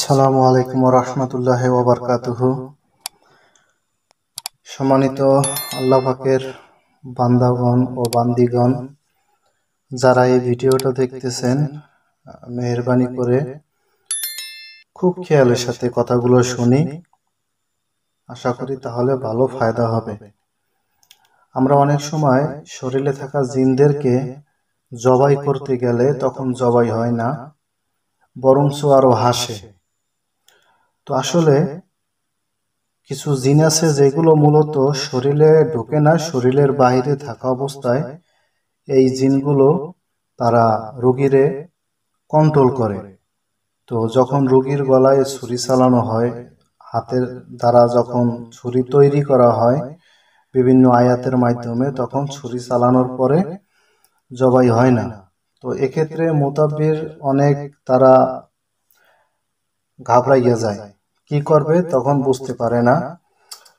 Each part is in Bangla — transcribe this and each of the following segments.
আসসালামু আলাইকুম ওয়া রাহমাতুল্লাহি ওয়া বারাকাতুহু। সম্মানিত আল্লাহ পাকের বান্দাগণ ও বান্দিগণ, যারা এই ভিডিওটা দেখতেছেন, মেহেরবানি করে খুব খেয়ালের সাথে কথাগুলো শুনি। আশা করি তাহলে ভালো ফায়দা হবে। আমরা অনেক সময় শরীরে থাকা জিনদেরকে জবাই করতে গেলে তখন জবাই হয় না, বরঞ্চ আরো হাসে। তো আসলে কিছু জিন আছে যেগুলো মূলত শরীরে ঢোকে না, শরীরের বাইরে থাকা অবস্থায় এই জিনগুলো তারা রোগীরে কন্ট্রোল করে। তো যখন রোগীর গলায় ছুরি চালানো হয়, হাতের দ্বারা যখন ছুরি তৈরি করা হয় বিভিন্ন আয়াতের মাধ্যমে, তখন ছুরি চালানোর পরে জবাই হয় না। তো এক্ষেত্রে মুতাব্বির অনেক তারা ঘাবড়াইয়া যায়, কি করবে তখন বুঝতে পারে না।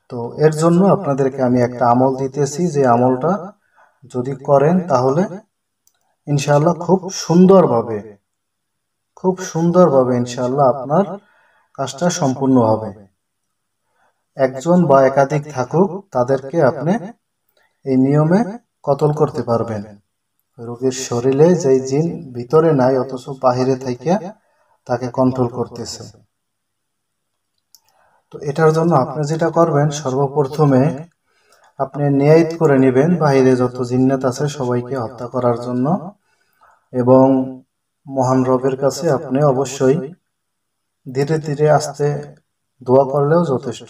তো এর জন্য আপনাদেরকে আমি একটা আমল দিতেছি, যে আমলটা যদি করেন তাহলে ইনশাআল্লাহ খুব সুন্দরভাবে ইনশাআল্লাহ আপনার কাজটা সম্পূর্ণ হবে। একজন বা একাধিক থাকুক, তাদেরকে আপনি এই নিয়মে কতল করতে পারবেন। রোগীর শরীরে যেই জিন ভিতরে নাই অথচ বাহিরে থেকে তাকে কন্ট্রোল করতেছে। তো এটার জন্য আপনি যেটা করবেন, সর্বপ্রথমে আপনি নিয়াত করে নেবেন বাইরে যত জিন্নাত আছে সবাইকে হত্যা করার জন্য, এবং মহান রবের কাছে আপনি অবশ্যই ধীরে ধীরে আস্তে দোয়া করলেও যথেষ্ট।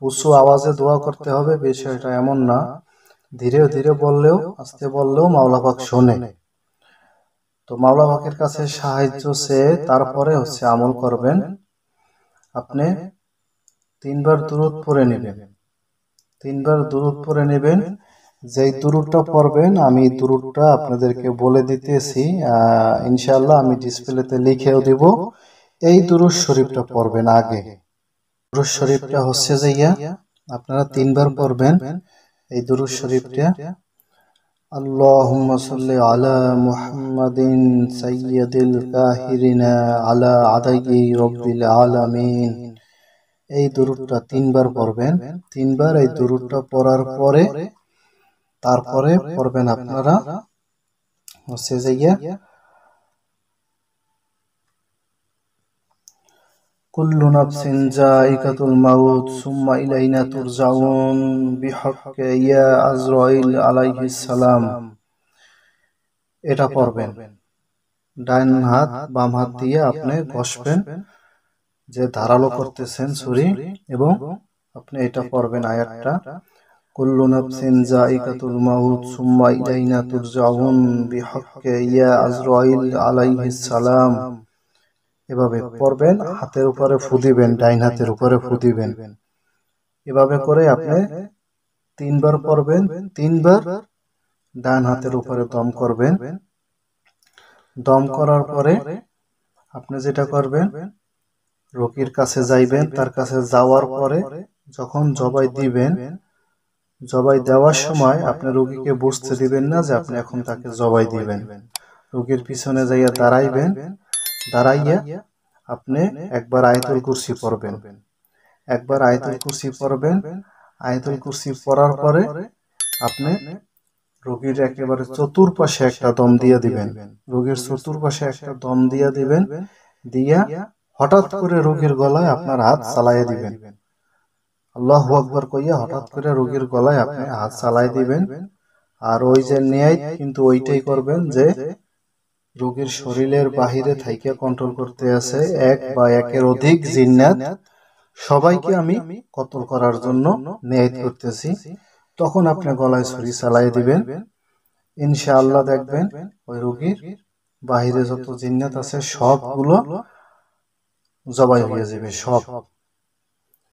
উচ্চ আওয়াজে দোয়া করতে হবে, বিষয়টা এমন না। ধীরে ধীরে বললেও, আস্তে বললেও মাওলা পাক শোনে। তো মাওলা পাকের কাছে সাহায্য চেয়ে তারপরে আমল করবেন। আপনি 3 বার দুরূদ পড়ে নেবেন। যেই দুরূদটা পড়বেন, আমি দুরূদটা আপনাদেরকে বলে দিতেছি, ইনশাআল্লাহ আমি ডিসপ্লেতে লিখেও দিব। এই দুরূদ শরীফটা পড়বেন আগে। দুরূদ শরীফটা আপনারা 3 বার পড়বেন। এই দুরূদ শরীফটা আল্লাহুম্মা সাল্লি আলা মুহাম্মাদিন সাইয়্যিদিল কাহিরিনা আলা আদায়ি রাব্বিল আলামিন। এই দুরূদটা 3 বার পড়বেন। 3 বার এই দুরূদটা পড়ার পরে তারপরে পড়বেন আপনারা কুল্লু নাফসিন যায়িকাতুল মাউত সুম্মা ইলাইনা তুরজাউন বিহাক্কি ইয়া আজরাইল আলাইহিস সালাম। এটা পড়বেন। ডান হাত বাম হাত দিয়ে আপনি ঘষবেন, যে ধারালো করতেছেন ছুরি, এবং আপনি এটা পড়বেন আয়াতটা, কুল্লু নাফসিন যায়িকাতুল মাউত সুম্মা ইলাইনা তুরজাউন বিহাক্কি ইয়া আজরাইল আলাইহিস সালাম। এভাবে পড়বেন, হাতের উপরে ফু দিবেন, ডাইন হাতের উপরে ফু দিবেন। এভাবে করে আপনি 3 বার পড়বেন। 3 বার ডান হাতের উপরে দম করবেন। দম করার পরে আপনি যেটা করবেন, রোগীর কাছে যাইবেন। তার কাছে যাওয়ার পরে যখন জবাই দিবেন, জবাই দেওয়ার সময় আপনি রোগীকে বুঝতে দিবেন না যে আপনি এখন তাকে জবাই দিবেন। রোগীর পিছনে যাইয়া দাঁড়াইবেন। দাঁড়াইয়া আপনি একবার আয়াতুল কুরসি পড়বেন। আয়াতুল কুরসি পড়ার পরে আপনি রোগীর একেবারে চতুর্পাশে একটা দম দিয়ে দিবেন। রোগীর চতুর্পাশে একটা দম দিয়ে দিবেন। দিয়া হঠাৎ করে রোগীর গলায় আপনার হাত চালাইয়া দিবেন। আল্লাহু আকবার কইয়া হঠাৎ করে রোগীর গলায় আপনি হাত চালাই দিবেন। আর ওই যে নিয়াত কিন্তু ওইটাই করবেন, যে রোগীর শরীরের বাহিরে থাইকা কন্ট্রোল করতে আছে এক বা একের অধিক জিন্নাত, সবাইকে আমি কতল করার জন্য নিয়াত করতেছি। তখন আপনি গলায় ছুরি চালাই দিবেন। ইনশাআল্লাহ দেখবেন ওই রোগীর বাহিরে যত জিন্নাত আছে সবগুলো জবাই হয়ে যাবে, সব।